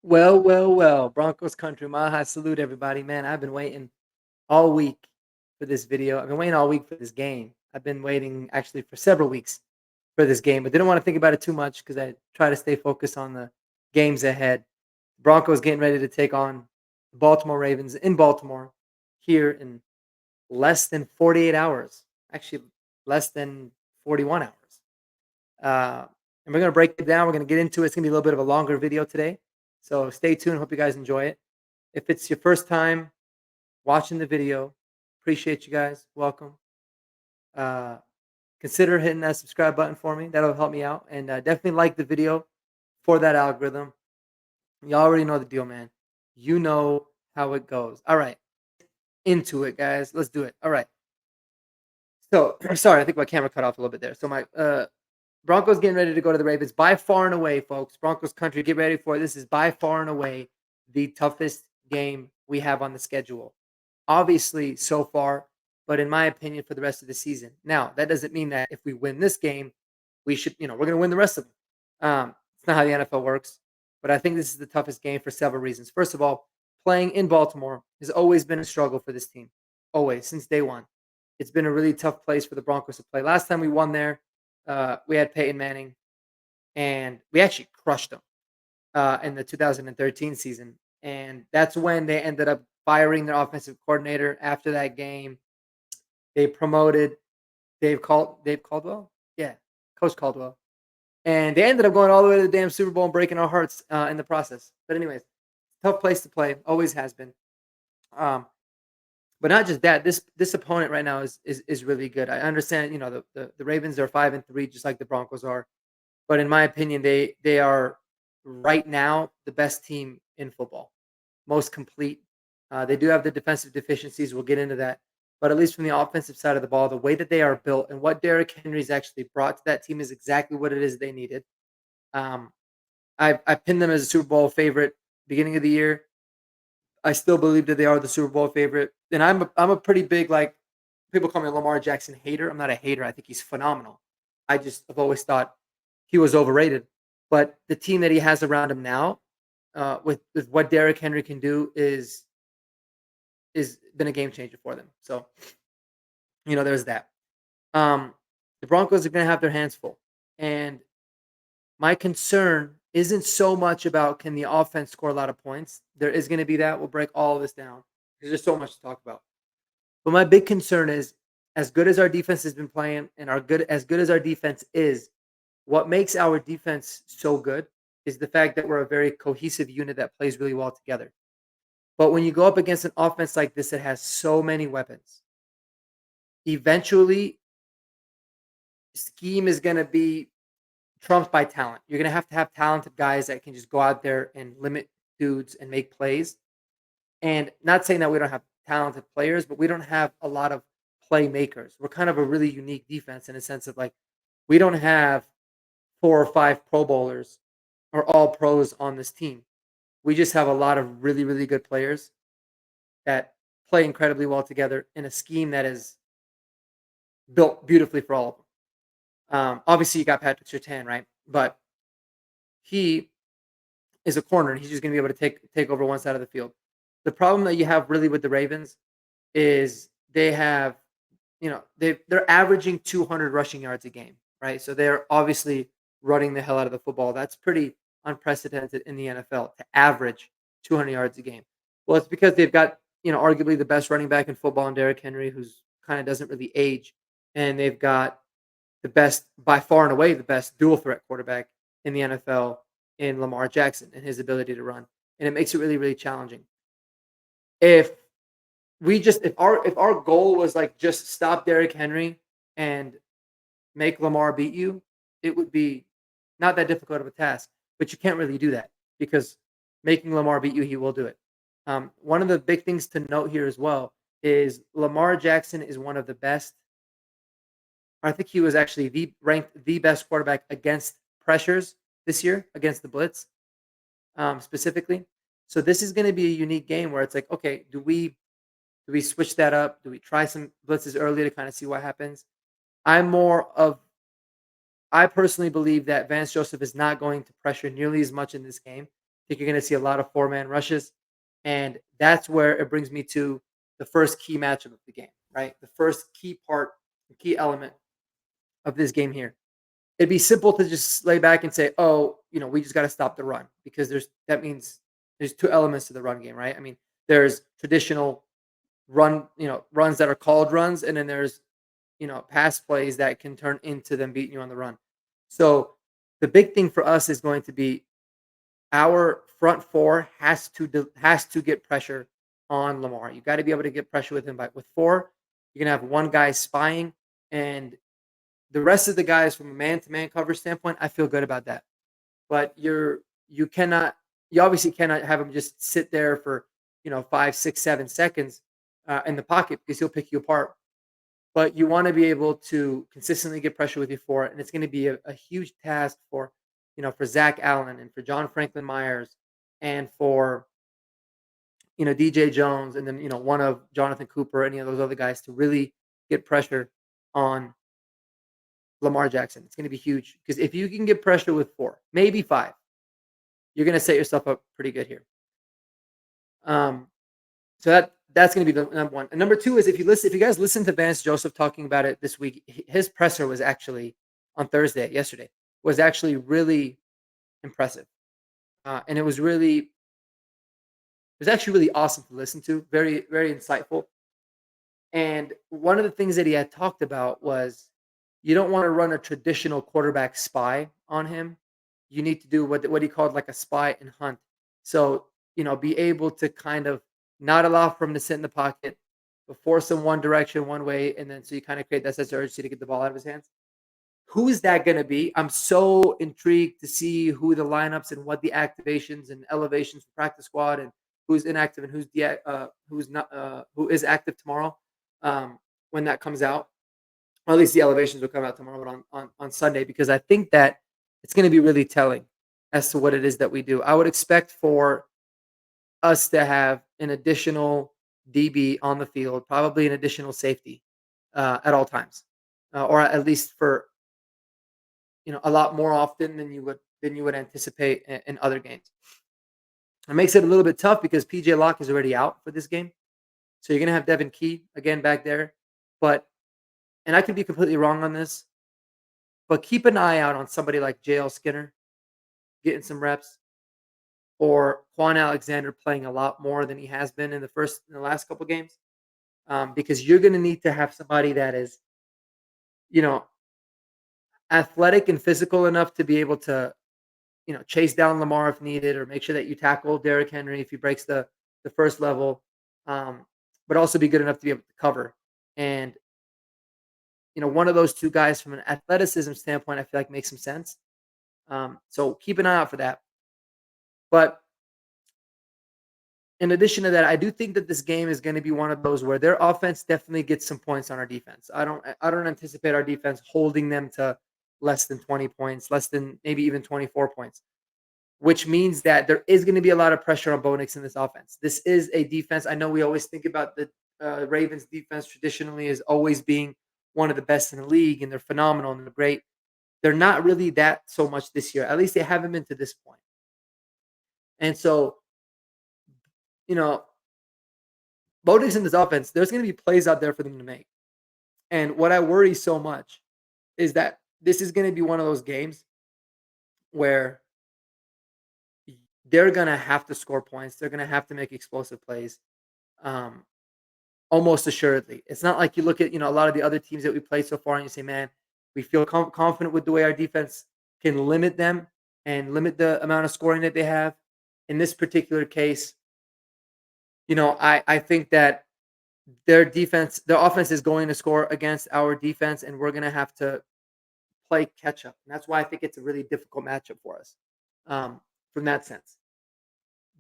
Well. Broncos country, Maha salute everybody. Man, I've been waiting all week for this video. I've been waiting all week for this game. I've been waiting actually for several weeks for this game, but didn't want to think about it too much because I try to stay focused on the games ahead. Broncos getting ready to take on the Baltimore Ravens in Baltimore here in less than 48 hours. Actually, less than 41 hours. And we're going to break it down. We're going to get into it. It's going to be a little bit of a longer video today. So stay tuned. Hope you guys enjoy it. If it's your first time watching the video, appreciate you guys. Welcome. Uh, Consider hitting that subscribe button for me. That'll help me out. And definitely like the video for that algorithm. You already know the deal, man. You know how it goes. All right. Into it, guys. Let's do it. All right. So, sorry, I think my camera cut off a little bit there. So, my Broncos getting ready to go to the Ravens. By far and away, folks. Broncos country, get ready for it. This is by far and away the toughest game we have on the schedule. Obviously, so far, but in my opinion, for the rest of the season. Now, that doesn't mean that if we win this game, we should, we're going to win the rest of them. It's not how the NFL works, but I think this is the toughest game for several reasons. First of all, playing in Baltimore has always been a struggle for this team, always since day one. It's been a really tough place for the Broncos to play. Last time we won there, we had Peyton Manning, and we actually crushed them in the 2013 season. And that's when they ended up firing their offensive coordinator after that game. They promoted Dave Caldwell, yeah, Coach Caldwell, and they ended up going all the way to the damn Super Bowl and breaking our hearts in the process. But anyways, tough place to play, always has been. Um, but not just that, this opponent right now is really good. I understand, the Ravens are 5-3, just like the Broncos are. But in my opinion, they are right now the best team in football, most complete. They do have the defensive deficiencies. We'll get into that. But at least from the offensive side of the ball, the way that they are built and what Derrick Henry's actually brought to that team is exactly what it is they needed. Um, I pinned them as a Super Bowl favorite beginning of the year. I still believe that they are the Super Bowl favorite, and I'm a pretty big, like, people call me a Lamar Jackson hater. I'm not a hater. I think he's phenomenal. I've always thought he was overrated, but the team that he has around him now, with what Derrick Henry can do, is been a game changer for them. So there's that. Um, the Broncos are going to have their hands full, and my concern isn't so much about can the offense score a lot of points. There is going to be that. We'll break all of this down because there's so much to talk about. But my big concern is, as good as our defense has been playing, and as good as our defense is, what makes our defense so good is the fact that we're a very cohesive unit that plays really well together. But when you go up against an offense like this that has so many weapons, eventually scheme is going to be trumped by talent. You're going to have talented guys that can just go out there and limit dudes and make plays. And not saying that we don't have talented players, but we don't have a lot of playmakers. We're kind of a really unique defense in a sense of, like, we don't have 4 or 5 Pro Bowlers or all pros on this team. We just have a lot of really, really good players that play incredibly well together in a scheme that is built beautifully for all of them. Obviously, you got Patrick Surtain, right? But he is a corner, and he's just going to be able to take over one side of the field. The problem that you have really with the Ravens is they have, they're averaging 200 rushing yards a game, right? So they're obviously running the hell out of the football. That's pretty unprecedented in the NFL to average 200 yards a game. Well, it's because they've got, arguably the best running back in football in Derrick Henry, who's kind of doesn't really age, and they've got the best, by far and away, the best dual threat quarterback in the NFL in Lamar Jackson and his ability to run, and it makes it really, really challenging. If if our goal was, like, just stop Derrick Henry and make Lamar beat you, it would be not that difficult of a task. But you can't really do that because making Lamar beat you, he will do it. One of the big things to note here as well is Lamar Jackson is one of the best. I think he was actually ranked the best quarterback against pressures this year, against the blitz, specifically. So this is going to be a unique game where it's like, okay, do we switch that up? Do we try some blitzes early to kind of see what happens? I'm more of I personally believe that Vance Joseph is not going to pressure nearly as much in this game think you're going to see a lot of four-man rushes, and that's where it brings me to the first key matchup of the game, right? The first key part, the key element of this game here. It'd be simple to just lay back and say, "Oh, we just got to stop the run," because that means there's two elements to the run game, right? I mean, there's traditional runs that are called runs, and then there's pass plays that can turn into them beating you on the run. So the big thing for us is going to be our front four has to get pressure on Lamar. You got to be able to get pressure with him. But with four, you're gonna have one guy spying, and the rest of the guys from a man-to-man coverage standpoint, I feel good about that. But you cannot you obviously cannot have him just sit there for 5, 6, 7 seconds in the pocket because he'll pick you apart. But you want to be able to consistently get pressure with your four, and it's going to be a huge task for Zach Allen and for John Franklin Myers and for DJ Jones, and then one of Jonathan Cooper, any of those other guys to really get pressure on Lamar Jackson. It's going to be huge because if you can get pressure with four, maybe five, you're going to set yourself up pretty good here. Um, so that's going to be the number one. And number two is if you guys listen to Vance Joseph talking about it this week, his presser was actually on yesterday, was actually really impressive, and it was actually really awesome to listen to. Very very insightful. And one of the things that he had talked about was you don't want to run a traditional quarterback spy on him. You need to do what he called like a spy and hunt. So, be able to kind of not allow for him to sit in the pocket, but force him one direction, one way, and then so you kind of create that sense of urgency to get the ball out of his hands. Who is that going to be? I'm so intrigued to see who the lineups and what the activations and elevations for practice squad and who's inactive and who's not who is active tomorrow when that comes out. Or at least the elevations will come out tomorrow, but on Sunday, because I think that it's going to be really telling as to what it is that we do. I would expect for us to have an additional DB on the field, probably an additional safety at all times, or at least for a lot more often than you would anticipate in other games. It makes it a little bit tough because PJ Locke is already out for this game, so you're gonna have Devin Key again back there. But and I could be completely wrong on this, but keep an eye out on somebody like JL Skinner getting some reps, or Quan Alexander playing a lot more than he has been in the last couple games, because you're gonna need to have somebody that is you know athletic and physical enough to be able to chase down Lamar if needed, or make sure that you tackle Derrick Henry if he breaks the first level, um, but also be good enough to be able to cover. And one of those two guys from an athleticism standpoint, I feel like makes some sense. So keep an eye out for that. But in addition to that, I do think that this game is going to be one of those where their offense definitely gets some points on our defense. I don't anticipate our defense holding them to less than 20 points, less than maybe even 24 points, which means that there is going to be a lot of pressure on Bo Nix in this offense. This is a defense. I know we always think about the Ravens defense traditionally as always being one of the best in the league, and they're phenomenal and they're great. They're not really that so much this year. At least they haven't been to this point. And so, you know, Bo Nix in this offense, there's going to be plays out there for them to make. And what I worry so much is that this is going to be one of those games where they're going to have to score points. They're going to have to make explosive plays. Um, Almost assuredly. It's not like you look at, a lot of the other teams that we played so far and you say, man, we feel confident with the way our defense can limit them and limit the amount of scoring that they have. In this particular case, I think that their offense is going to score against our defense, and we're going to have to play catch up. And that's why I think it's a really difficult matchup for us from that sense.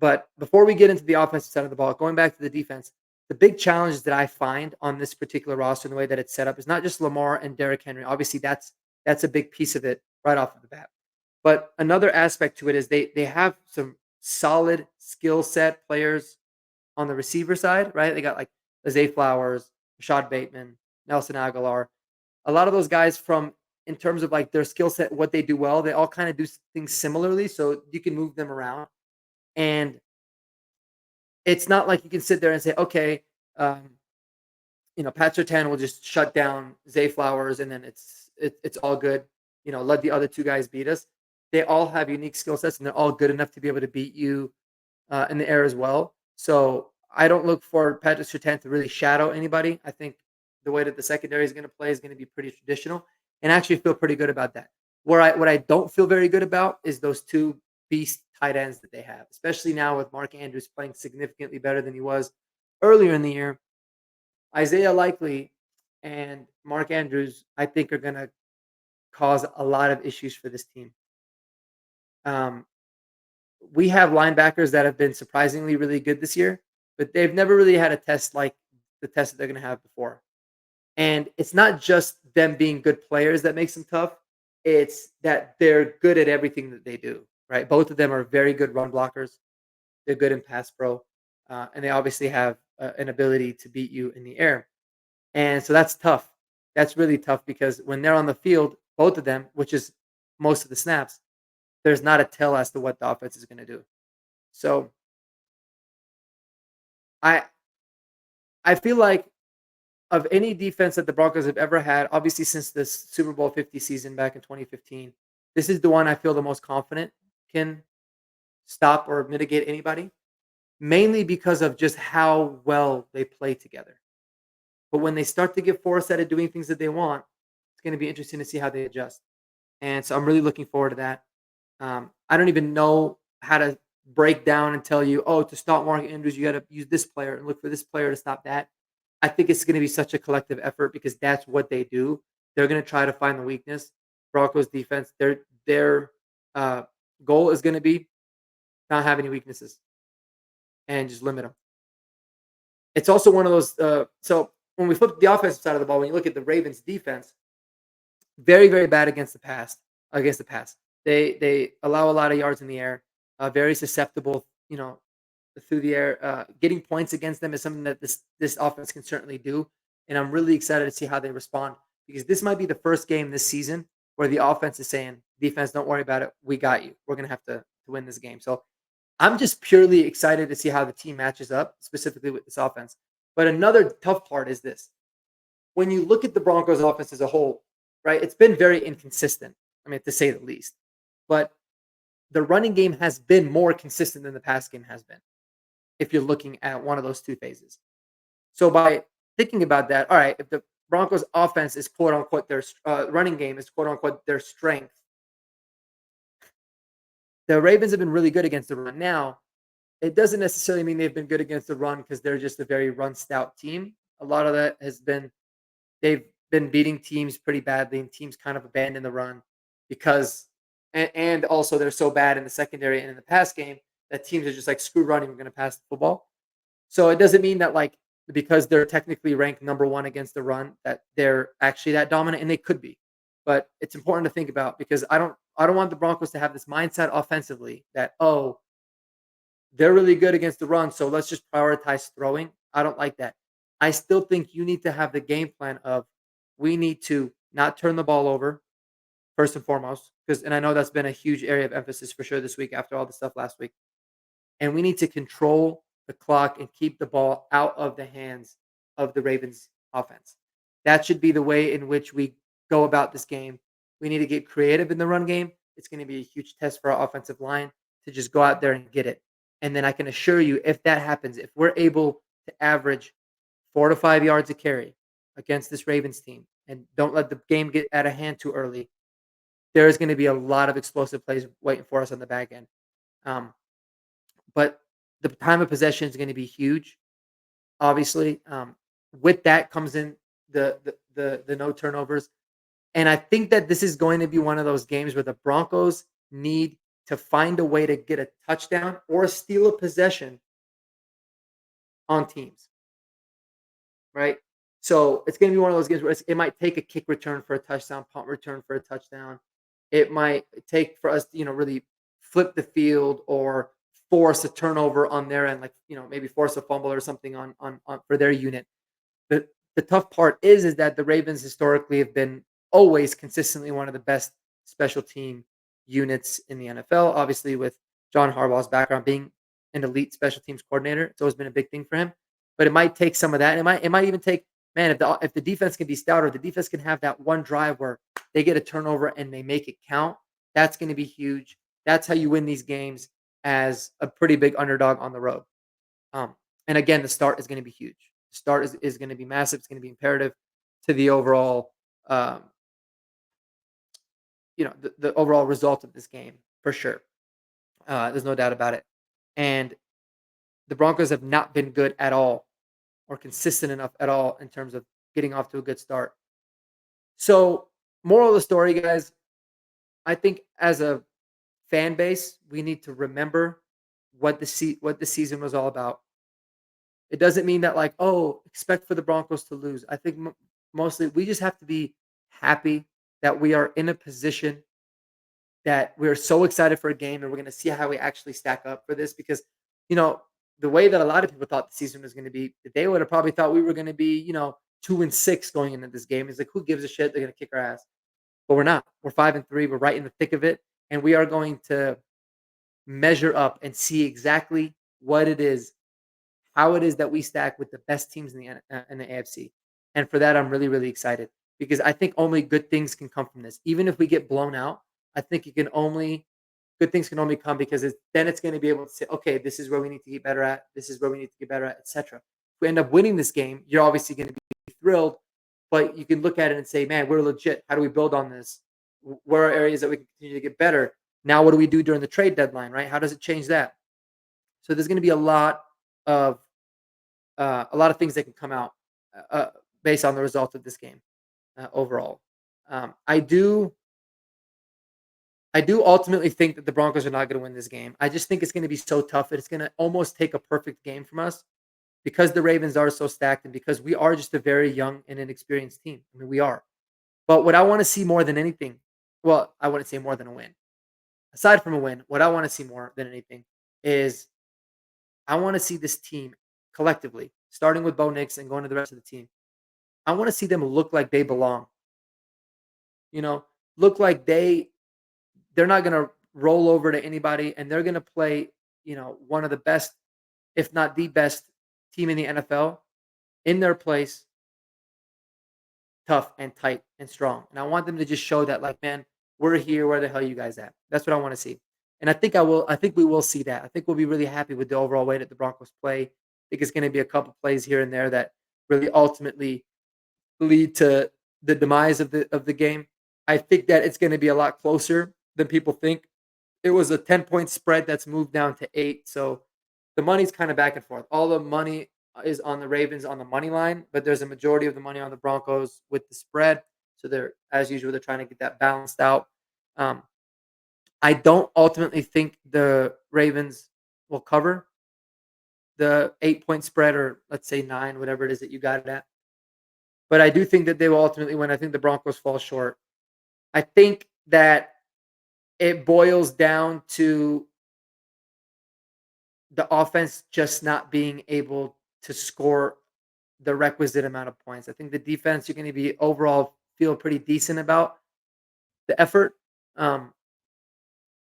But before we get into the offensive side of the ball, going back to the defense, the big challenge that I find on this particular roster and the way that it's set up is not just Lamar and Derrick Henry. Obviously, that's a big piece of it right off of the bat. But another aspect to it is they have some solid skill set players on the receiver side, right? They got like Zay Flowers, Rashad Bateman, Nelson Aguilar. A lot of those guys from in terms of like their skill set, what they do well, they all kind of do things similarly. So you can move them around. And it's not like you can sit there and say, okay, um, Pat Surtain will just shut down Zay Flowers and then it's all good. Let the other two guys beat us. They all have unique skill sets and they're all good enough to be able to beat you in the air as well. So I don't look for Patrick Surtain to really shadow anybody. I think the way that the secondary is going to play is going to be pretty traditional, and I actually feel pretty good about that. What I don't feel very good about is those two beast tight ends that they have, especially now with Mark Andrews playing significantly better than he was earlier in the year. Isaiah Likely and Mark Andrews, I think, are going to cause a lot of issues for this team. Um, we have linebackers that have been surprisingly really good this year, but they've never really had a test like the test that they're going to have before. And it's not just them being good players that makes them tough. It's that they're good at everything that they do, right? Both of them are very good run blockers. They're good in pass pro, and they obviously have an ability to beat you in the air. And so that's tough. That's really tough because when they're on the field, both of them, which is most of the snaps, there's not a tell as to what the offense is going to do. So I I feel like of any defense that the Broncos have ever had, obviously since this Super Bowl 50 season back in 2015, this is the one I feel the most confident can stop or mitigate anybody, mainly because of just how well they play together. But when they start to get forced out of doing things that they want, it's going to be interesting to see how they adjust. And so I'm really looking forward to that. I don't even know how to break down and tell you, oh, to stop Mark Andrews, you got to use this player and look for this player to stop that. I think it's going to be such a collective effort because that's what they do. They're going to try to find the weakness. Broncos defense, their uh, goal is going to be not have any weaknesses and just limit them. It's also one of those. So when we flip the offensive side of the ball, when you look at the Ravens defense, very very bad against the pass. Against the pass, they allow a lot of yards in the air. Very susceptible, through the air. Getting points against them is something that this offense can certainly do, and I'm really excited to see how they respond because this might be the first game this season where the offense is saying, "Defense, don't worry about it. We got you. We're gonna have to win this game." So I'm just purely excited to see how the team matches up, specifically with this offense. But another tough part is this: when you look at the Broncos offense as a whole, right? It's been very inconsistent. I mean, to say the least. But the running game has been more consistent than the pass game has been if you're looking at one of those two phases. So by thinking about that, all right, if the Broncos offense is quote unquote their running game is quote unquote their strength, the Ravens have been really good against the run. Now, it doesn't necessarily mean they've been good against the run because they're just a very run stout team. A lot of that has been they've been beating teams pretty badly and teams kind of abandon the run because and also they're so bad in the secondary and in the pass game that teams are just like screw running, we're going to pass the football. So it doesn't mean that like because they're technically ranked number 1 against the run that they're actually that dominant and they could be. But it's important to think about because I don't want the Broncos to have this mindset offensively that oh, they're really good against the run, so let's just prioritize throwing. I don't like that. I still think you need to have the game plan of we need to not turn the ball over first and foremost because and I know that's been a huge area of emphasis for sure this week after all the stuff last week. And we need to control the clock and keep the ball out of the hands of the Ravens offense. That should be the way in which we go about this game. We need to get creative in the run game. It's going to be a huge test for our offensive line to just go out there and get it. And then I can assure you, if that happens, if we're able to average 4 to 5 yards a carry against this Ravens team and don't let the game get out of hand too early, there is going to be a lot of explosive plays waiting for us on the back end. Um, but the time of possession is going to be huge, obviously. With that comes in the no turnovers, and I think that this is going to be one of those games where the Broncos need to find a way to get a touchdown or steal a possession on teams, right? So it's going to be one of those games where it might take a kick return for a touchdown, punt return for a touchdown. It might take for us to, really flip the field or force a turnover on their end, like, maybe force a fumble or something on for their unit. The tough part is that the Ravens historically have been always consistently one of the best special team units in the NFL. Obviously, with John Harbaugh's background being an elite special teams coordinator. It's always been a big thing for him. But it might take some of that. It might even take, man, if the defense can be stouter, the defense can have that one drive where they get a turnover and they make it count. That's going to be huge. That's how you win these games as a pretty big underdog on the road. Um, and again, the start is going to be huge. The start is going to be massive. It's going to be imperative to the overall, um, the overall result of this game for sure. There's no doubt about it. And the Broncos have not been good at all or consistent enough at all in terms of getting off to a good start. So, moral of the story, guys, I think as a fan base, we need to remember what the season was all about. It doesn't mean that like, oh, expect for the Broncos to lose. I think mostly we just have to be happy that we are in a position that we're so excited for a game and we're going to see how we actually stack up for this because, you know, the way that a lot of people thought the season was going to be, they would have probably thought we were going to be, 2-6 going into this game. It's like, who gives a shit? They're going to kick our ass. But we're not. We're 5-3. We're right in the thick of it. And we are going to measure up and see exactly what it is, how it is that we stack with the best teams in the AFC. And for that, I'm really, really excited because I think only good things can come from this. Even if we get blown out, I think good things can only come because then it's going to be able to say, okay, this is where we need to get better at. This is where we need to get better at, etc. If we end up winning this game, you're obviously going to be thrilled, but you can look at it and say, man, we're legit. How do we build on this? Where are areas that we can continue to get better? Now, what do we do during the trade deadline, right? How does it change that? So there's going to be of a lot of things that can come out based on the result of this game overall. Um, I do I do ultimately think that the Broncos are not going to win this game. I just think it's going to be so tough that it's going to almost take a perfect game from us because the Ravens are so stacked and because we are just a very young and inexperienced team. I mean, we are. But what I want to see more than anything, well, I wouldn't say more than a win. Aside from a win, what I want to see more than anything is I want to see this team collectively, starting with Bo Nix and going to the rest of the team. I want to see them look like they belong. You know, look like they're not going to roll over to anybody and they're going to play, one of the best, if not the best team in the NFL in their place, tough and tight and strong. And I want them to just show that, like, man, we're here. Where the hell are you guys at? That's what I want to see. And I think we will see that. I think we'll be really happy with the overall way that the Broncos play. I think it's going to be a couple plays here and there that really ultimately lead to the demise of the game. I think that it's going to be a lot closer than people think. It was a 10-point spread that's moved down to 8. So the money's kind of back and forth. All the money is on the Ravens on the money line, but there's a majority of the money on the Broncos with the spread. So they're, as usual, they're trying to get that balanced out. Um, I don't ultimately think the Ravens will cover the 8-point spread, or let's say 9, whatever it is that you got it at. But I do think that they will ultimately win. I think the Broncos fall short. I think that it boils down to the offense just not being able to score the requisite amount of points. I think the defense, you're going to be overall feel pretty decent about the effort. Um,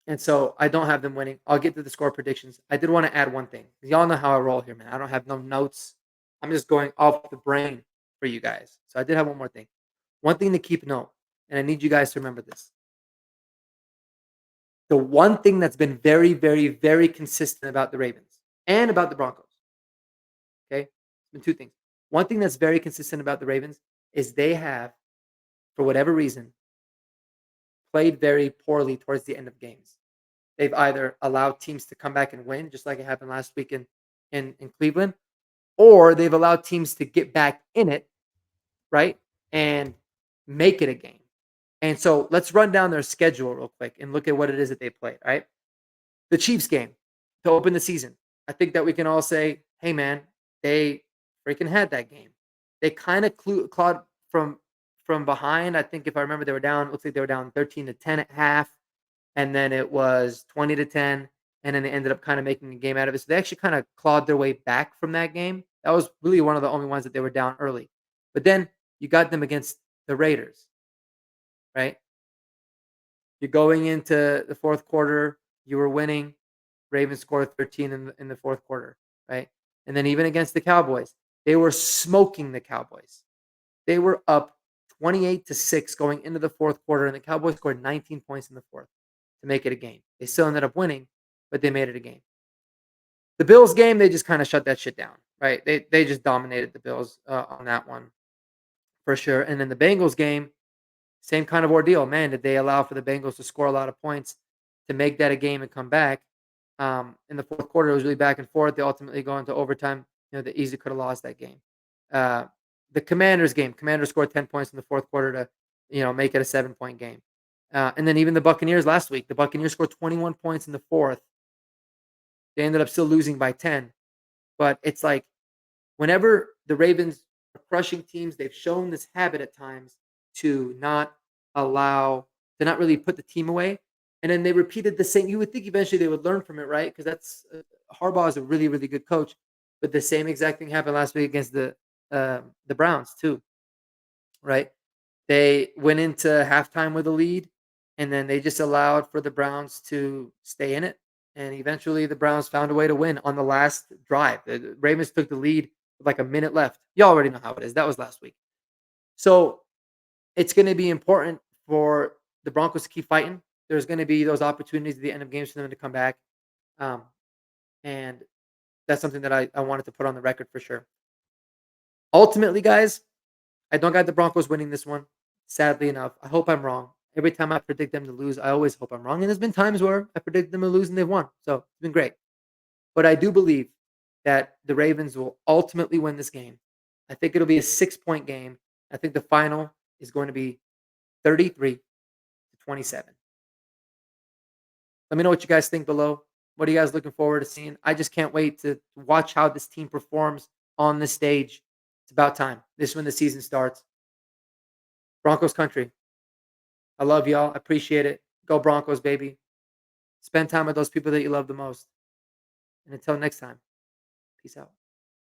and so I don't have them winning. I'll get to the score predictions. I did want to add one thing. Y'all know how I roll here, man. I don't have no notes. I'm just going off the brain for you guys. So I did have one more thing. One thing to keep note, and I need you guys to remember this. The one thing that's been very, very, very consistent about the Ravens and about the Broncos, okay? It's been two things. One thing that's very consistent about the Ravens is they have, for whatever reason, played very poorly towards the end of games. They've either allowed teams to come back and win, just like it happened last week in Cleveland, or they've allowed teams to get back in it, right? And make it a game. And so let's run down their schedule real quick and look at what it is that they played, right? The Chiefs game to open the season. I think that we can all say, hey, man, they freaking had that game. They kind of clawed from behind. I think if I remember, they were down, it looks like they were down 13-10 at half. And then it was 20-10. And then they ended up kind of making a game out of it. So they actually kind of clawed their way back from that game. That was really one of the only ones that they were down early. But then you got them against the Raiders, right? You're going into the fourth quarter, you were winning. Ravens scored 13 in the fourth quarter, right? And then even against the Cowboys, they were smoking the Cowboys. They were up 28-6 going into the fourth quarter, and the Cowboys scored 19 points in the fourth to make it a game. They still ended up winning, but they made it a game. The Bills game, they just kind of shut that shit down, right? They just dominated the Bills on that one for sure. And then the Bengals game, same kind of ordeal. Man, did they allow for the Bengals to score a lot of points to make that a game and come back? In the fourth quarter, it was really back and forth. They ultimately go into overtime. They easily could have lost that game. Uh, the Commanders game, Commanders scored 10 points in the fourth quarter to, make it a 7-point game. And then even the Buccaneers last week, the Buccaneers scored 21 points in the fourth. They ended up still losing by 10. But it's like whenever the Ravens are crushing teams, they've shown this habit at times to not allow to not really put the team away. And then they repeated the same. You would think eventually they would learn from it, right? Because that's Harbaugh is a really, really good coach. But the same exact thing happened last week against the Browns too, right? They went into halftime with a lead, and then they just allowed for the Browns to stay in it. And eventually, the Browns found a way to win on the last drive. The Ravens took the lead with like a minute left. You already know how it is. That was last week. So it's going to be important for the Broncos to keep fighting. There's going to be those opportunities at the end of games for them to come back. Um, and that's something that I wanted to put on the record for sure. Ultimately, guys, I don't got the Broncos winning this one, sadly enough. I hope I'm wrong. Every time I predict them to lose, I always hope I'm wrong. And there's been times where I predict them to lose and they've won. So it's been great. But I do believe that the Ravens will ultimately win this game. I think it'll be a 6-point game. I think the final is going to be 33-27. Let me know what you guys think below. What are you guys looking forward to seeing? I just can't wait to watch how this team performs on the stage. It's about time. This is when the season starts. Broncos country. I love y'all. I appreciate it. Go Broncos, baby. Spend time with those people that you love the most. And until next time, peace out.